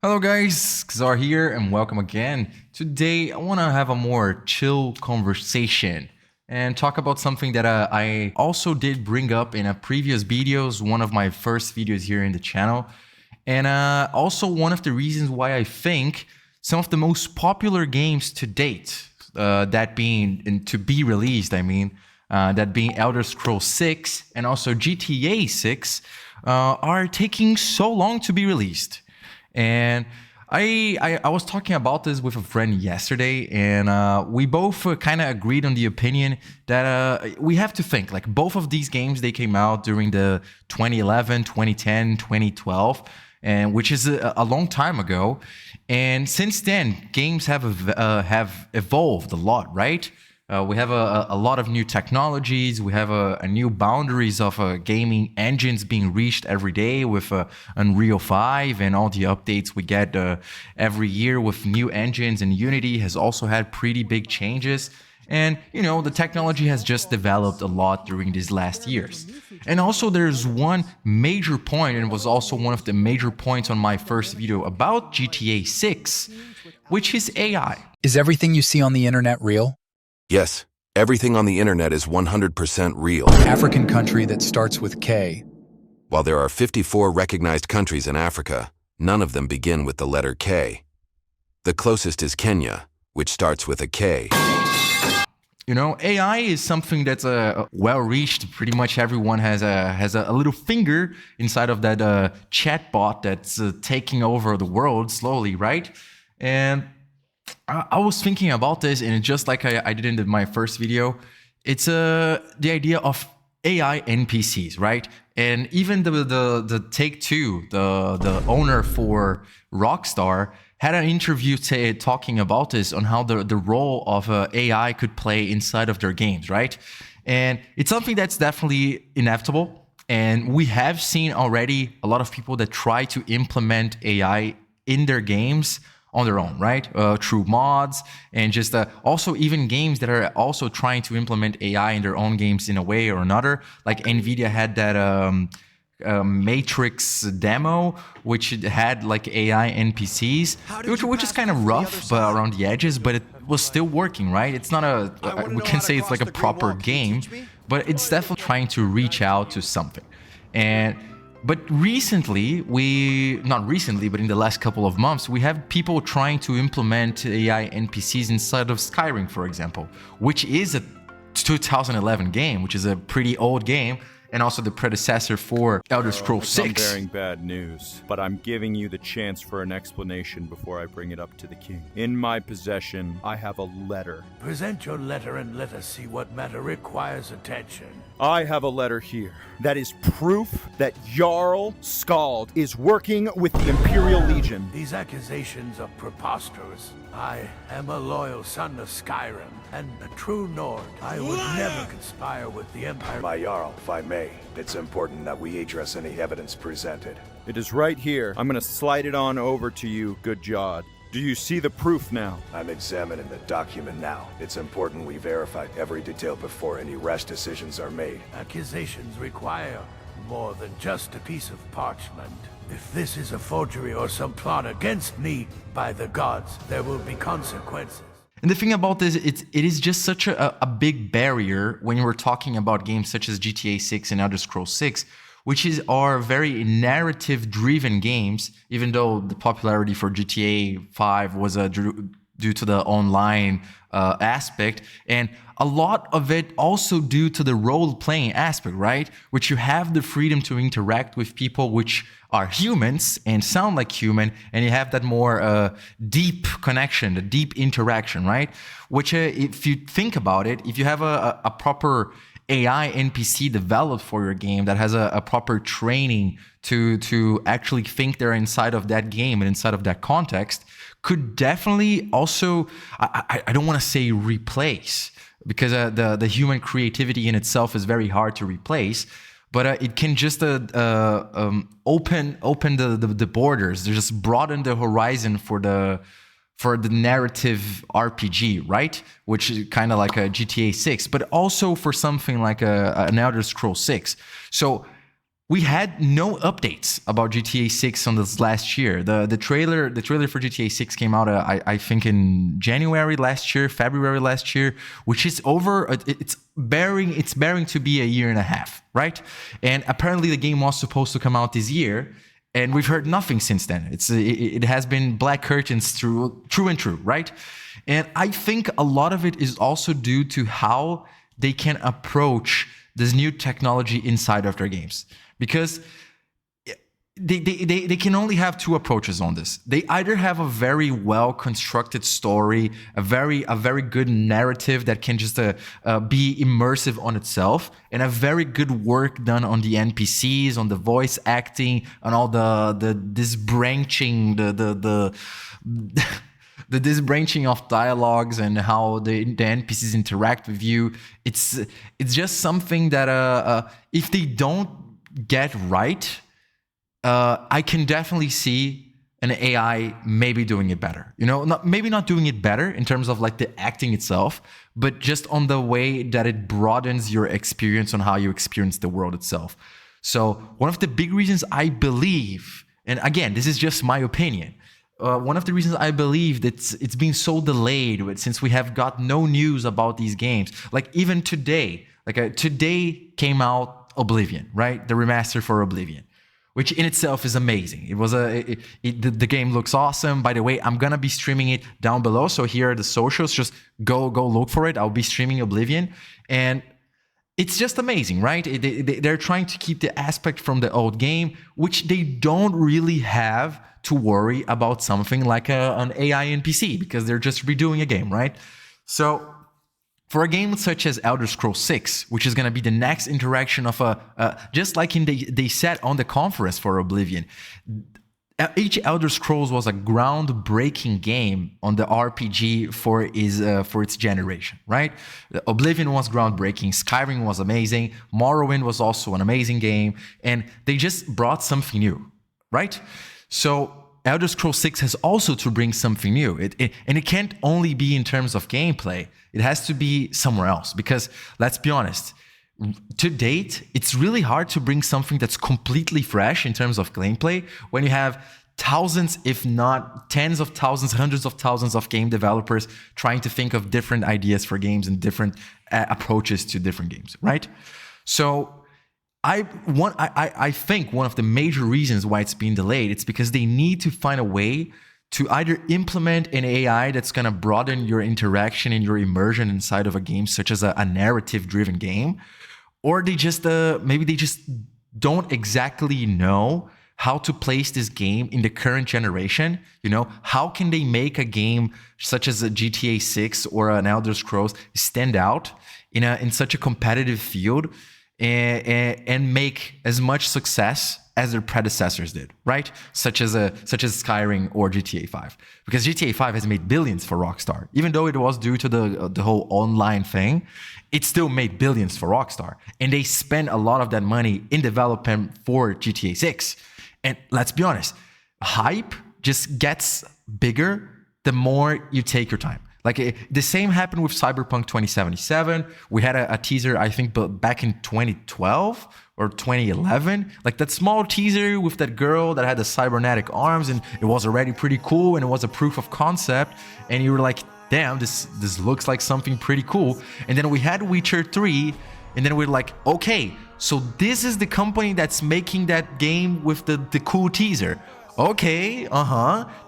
Hello guys, Xar here and welcome again. Today I want to have a more chill conversation and talk about something that I also did bring up in a previous videos, one of my first videos here in the channel. And also one of the reasons why I think some of the most popular games to date, that being and to be released, that being Elder Scrolls 6 and also GTA 6, are taking so long to be released. And I was talking about this with a friend yesterday, and we both kind of agreed on the opinion that we have to think like both of these games, they came out during the 2011, 2010, 2012, and which is a long time ago. And since then, games have evolved a lot, right? We have a lot of new technologies. We have a new boundaries of gaming engines being reached every day with Unreal 5 and all the updates we get every year with new engines. And Unity has also had pretty big changes. And, you know, the technology has just developed a lot during these last years. And also there's one major point, and it was also one of the major points on my first video about GTA 6, which is AI. Is everything you see on the internet real? Yes, everything on the internet is 100% real. African country that starts with K. While there are 54 recognized countries in Africa, none of them begin with the letter K. The closest is Kenya, which starts with a K. You know, AI is something that's well reached. Pretty much everyone has a little finger inside of that chatbot that's taking over the world slowly, right? And I was thinking about this, and just like I did in my first video, it's the idea of AI NPCs, right? And even the Take-Two, the owner for Rockstar, had an interview talking about this on how the role of AI could play inside of their games, right? And it's something that's definitely inevitable. And we have seen already a lot of people that try to implement AI in their games on their own, right? Through mods and just also even games that are also trying to implement AI in their own games in a way or another. Like Nvidia had that Matrix demo, which had like AI NPCs, which is kind of rough but around the edges, but it was still working, right? It's not we can say it's like a proper game, but it's definitely trying to reach out to something. But recently, not recently, but in the last couple of months, we have people trying to implement AI NPCs inside of Skyrim, for example, which is a 2011 game, which is a pretty old game, and also the predecessor for Elder Scrolls 6. I'm bearing bad news, but I'm giving you the chance for an explanation before I bring it up to the king. In my possession, I have a letter. Present your letter and let us see what matter requires attention. I have a letter here that is proof that Jarl Skald is working with the Imperial Legion. These accusations are preposterous. I am a loyal son of Skyrim and a true Nord. I would never conspire with the Empire. My Jarl, if I may, it's important that we address any evidence presented. It is right here. I'm gonna slide it on over to you, good Jod. Do you see the proof now? I'm examining the document now. It's important we verify every detail before any rash decisions are made. Accusations require more than just a piece of parchment. If this is a forgery or some plot against me, by the gods, there will be consequences. And the thing about this, it is just such a big barrier when we're talking about games such as GTA 6 and Elder Scrolls 6, which are very narrative-driven games, even though the popularity for GTA 5 was due to the online aspect, and a lot of it also due to the role-playing aspect, right? Which you have the freedom to interact with people which are humans and sound like human, and you have that more deep connection, the deep interaction, right? Which, if you think about it, if you have a proper AI NPC developed for your game that has a proper training to actually think they're inside of that game and inside of that context, could definitely also, I don't want to say replace, because the human creativity in itself is very hard to replace, but it can just open the borders, just broaden the horizon for the narrative RPG, right? Which is kind of like a GTA 6, but also for something like an Elder Scrolls 6. So we had no updates about GTA 6 on this last year. The trailer for GTA 6 came out, I think, in January last year, February last year, which is over. It's bearing to be a year and a half, right? And apparently the game was supposed to come out this year, and we've heard nothing since then. It has been black curtains true and true, right? And I think a lot of it is also due to how they can approach this new technology inside of their games. Because they can only have two approaches on this. They either have a very well constructed story, a very good narrative that can just be immersive on itself, and a very good work done on the NPCs, on the voice acting, on all this branching, the this branching of dialogues and how the NPCs interact with you. It's just something that if they don't get right, I can definitely see an AI maybe doing it better. You know, maybe not doing it better in terms of like the acting itself, but just on the way that it broadens your experience on how you experience the world itself. So one of the big reasons I believe, and again, this is just my opinion, one of the reasons I believe that it's been so delayed since we have got no news about these games. Like even today, today came out Oblivion, right? The remaster for Oblivion, which in itself is amazing. It was the game looks awesome. By the way, I'm gonna be streaming it down below. So here are the socials. Just go look for it. I'll be streaming Oblivion, and it's just amazing, right? They're trying to keep the aspect from the old game, which they don't really have to worry about something like an AI NPC, because they're just redoing a game, right? So for a game such as Elder Scrolls 6, which is going to be the next interaction of just like they said on the conference for Oblivion, each Elder Scrolls was a groundbreaking game on the RPG for its generation, right? Oblivion was groundbreaking, Skyrim was amazing, Morrowind was also an amazing game, and they just brought something new, right? So Elder Scrolls 6 has also to bring something new. And it can't only be in terms of gameplay. It has to be somewhere else. Because let's be honest, to date, it's really hard to bring something that's completely fresh in terms of gameplay when you have thousands, if not tens of thousands, hundreds of thousands of game developers trying to think of different ideas for games and different approaches to different games, right? So I think one of the major reasons why it's being delayed, it's because they need to find a way to either implement an AI that's going to broaden your interaction and your immersion inside of a game, such as a narrative-driven game, or they just maybe they just don't exactly know how to place this game in the current generation. You know, how can they make a game such as a GTA 6 or an Elder Scrolls stand out in such a competitive field and make as much success as their predecessors did, right? Such as Skyrim or GTA 5. Because GTA 5 has made billions for Rockstar. Even though it was due to the whole online thing, it still made billions for Rockstar. And they spent a lot of that money in development for GTA 6. And let's be honest, hype just gets bigger the more you take your time. Like the same happened with Cyberpunk 2077. We had a teaser, I think, back in 2012 or 2011. Like that small teaser with that girl that had the cybernetic arms, and it was already pretty cool, and it was a proof of concept. And you were like, damn, this looks like something pretty cool. And then we had Witcher 3, and then we're like, okay, so this is the company that's making that game with the cool teaser. Okay,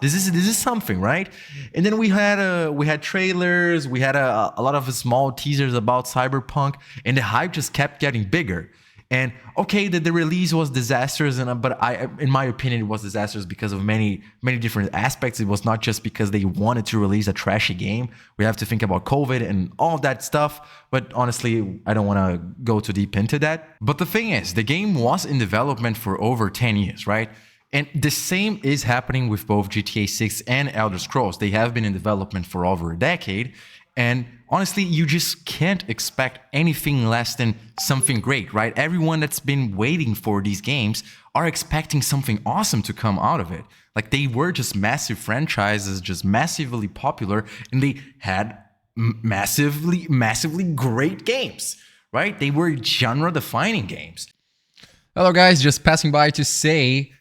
this is something, right? And then we had trailers, we had a lot of small teasers about Cyberpunk, and the hype just kept getting bigger. And okay, the release was disastrous, but in my opinion, it was disastrous because of many different aspects. It was not just because they wanted to release a trashy game. We have to think about COVID and all of that stuff. But honestly, I don't want to go too deep into that. But the thing is, the game was in development for over 10 years, right? And the same is happening with both GTA 6 and Elder Scrolls. They have been in development for over a decade. And honestly, you just can't expect anything less than something great, right? Everyone that's been waiting for these games are expecting something awesome to come out of it. Like they were just massive franchises, just massively popular, and they had massively great games, right? They were genre-defining games. Hello guys, just passing by to say,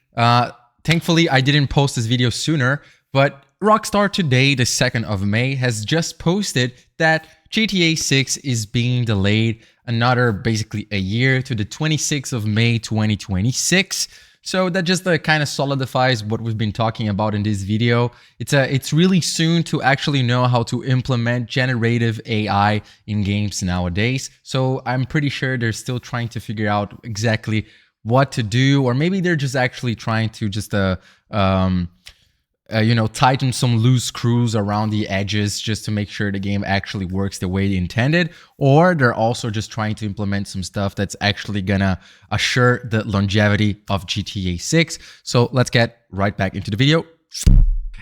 thankfully I didn't post this video sooner, but Rockstar today, the 2nd of May, has just posted that GTA 6 is being delayed another basically a year to the 26th of May 2026. So that just kind of solidifies what we've been talking about in this video. It's really soon to actually know how to implement generative AI in games nowadays. So I'm pretty sure they're still trying to figure out exactly what to do, or maybe they're just actually trying to just tighten some loose screws around the edges just to make sure the game actually works the way they intended, or they're also just trying to implement some stuff that's actually gonna assure the longevity of GTA 6. So let's get right back into the video.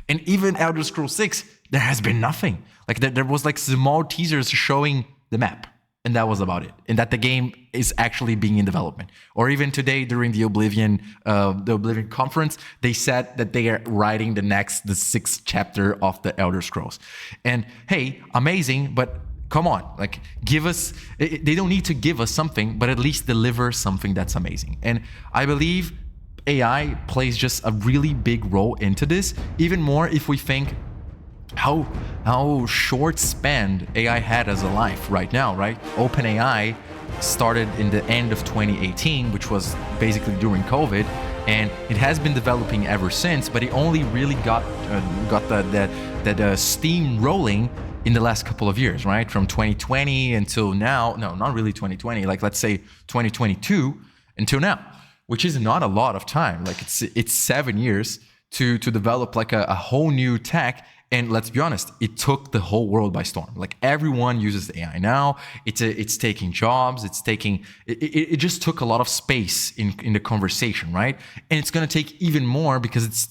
And even Elder Scrolls 6, there has been nothing. Like there was like small teasers showing the map, and that was about it. And that the game is actually being in development. Or even today during the Oblivion conference, they said that they are writing the 6th chapter of the Elder Scrolls. And hey, amazing, but come on, like give us, they don't need to give us something, but at least deliver something that's amazing. And I believe AI plays just a really big role into this, even more if we think how short span AI had as a life right now, right? OpenAI started in the end of 2018, which was basically during COVID, and it has been developing ever since, but it only really got the steam rolling in the last couple of years, right? From 2020 until now. No, not really 2020, like let's say 2022 until now, which is not a lot of time. Like it's 7 years to develop like a whole new tech. And let's be honest, it took the whole world by storm. Like everyone uses AI now. It's taking jobs. It just took a lot of space in the conversation, right? And it's gonna take even more because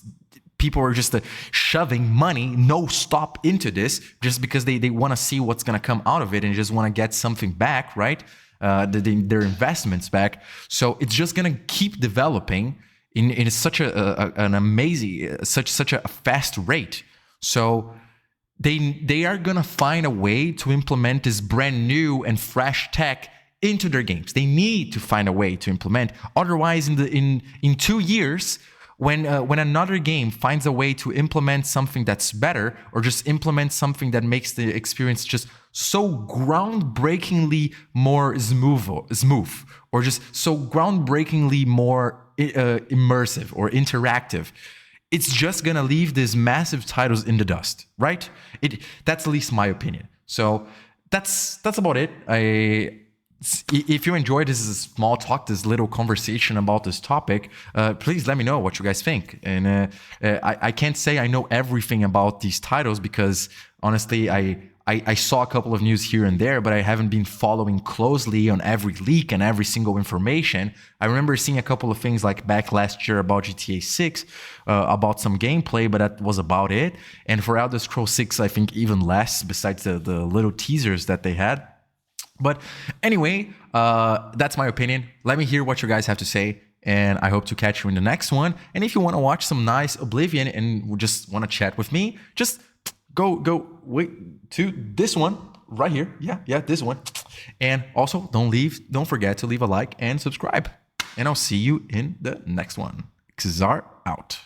people are just shoving money no stop into this just because they want to see what's gonna come out of it and just want to get something back, right? Their investments back. So it's just gonna keep developing in such an amazing, such a fast rate. So they are gonna find a way to implement this brand new and fresh tech into their games. They need to find a way to implement. Otherwise, in 2 years, when another game finds a way to implement something that's better, or just implement something that makes the experience just so groundbreakingly more smooth, or just so groundbreakingly more immersive or interactive, it's just gonna leave these massive titles in the dust, right? That's at least my opinion. So that's about it. If you enjoyed this small talk, this little conversation about this topic, please let me know what you guys think. And I can't say I know everything about these titles because honestly, I saw a couple of news here and there, but I haven't been following closely on every leak and every single information. I remember seeing a couple of things like back last year about GTA 6, about some gameplay, but that was about it. And for Elder Scrolls 6, I think even less, besides the little teasers that they had. But anyway, that's my opinion. Let me hear what you guys have to say, and I hope to catch you in the next one. And if you want to watch some nice Oblivion and just want to chat with me, just go wait to this one right here. Yeah, this one. And also don't forget to leave a like and subscribe. And I'll see you in the next one. Xar out.